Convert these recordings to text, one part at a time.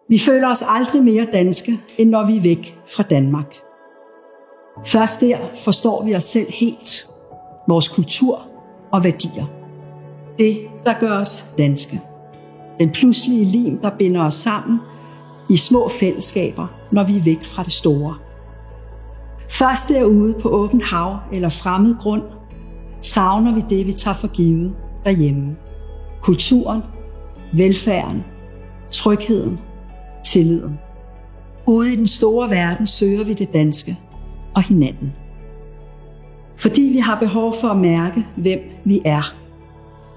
Vi føler os aldrig mere danske, end når vi er væk fra Danmark. Først der forstår vi os selv helt, vores kultur og værdier. Det, der gør os danske. Den pludselige lim, der binder os sammen i små fællesskaber, når vi er væk fra det store. Først derude på åbent hav eller fremmed grund, savner vi det, vi tager for givet derhjemme. Kulturen, velfærden, trygheden, tilliden. Ude i den store verden søger vi det danske og hinanden. Fordi vi har behov for at mærke, hvem vi er.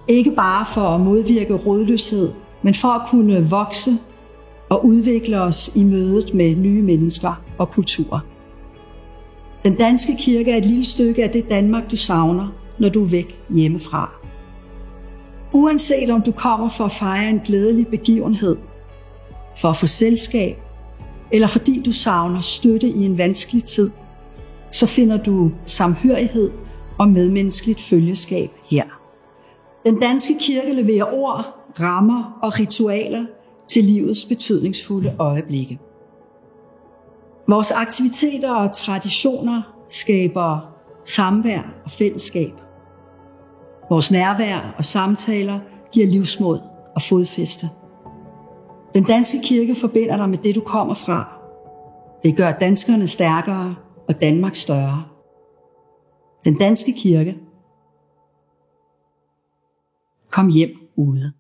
Ikke bare for at modvirke rodløshed, men for at kunne vokse og udvikle os i mødet med nye mennesker og kulturer. Den danske kirke er et lille stykke af det Danmark, du savner, når du er væk hjemmefra. Uanset om du kommer for at fejre en glædelig begivenhed, for at få selskab, eller fordi du savner støtte i en vanskelig tid, så finder du samhørighed og medmenneskeligt følgeskab her. Den danske kirke leverer ord, rammer og ritualer til livets betydningsfulde øjeblikke. Vores aktiviteter og traditioner skaber samvær og fællesskab. Vores nærvær og samtaler giver livsmod og fodfæste. Den danske kirke forbinder dig med det, du kommer fra. Det gør danskerne stærkere og Danmark større. Den danske kirke. Kom hjem ude.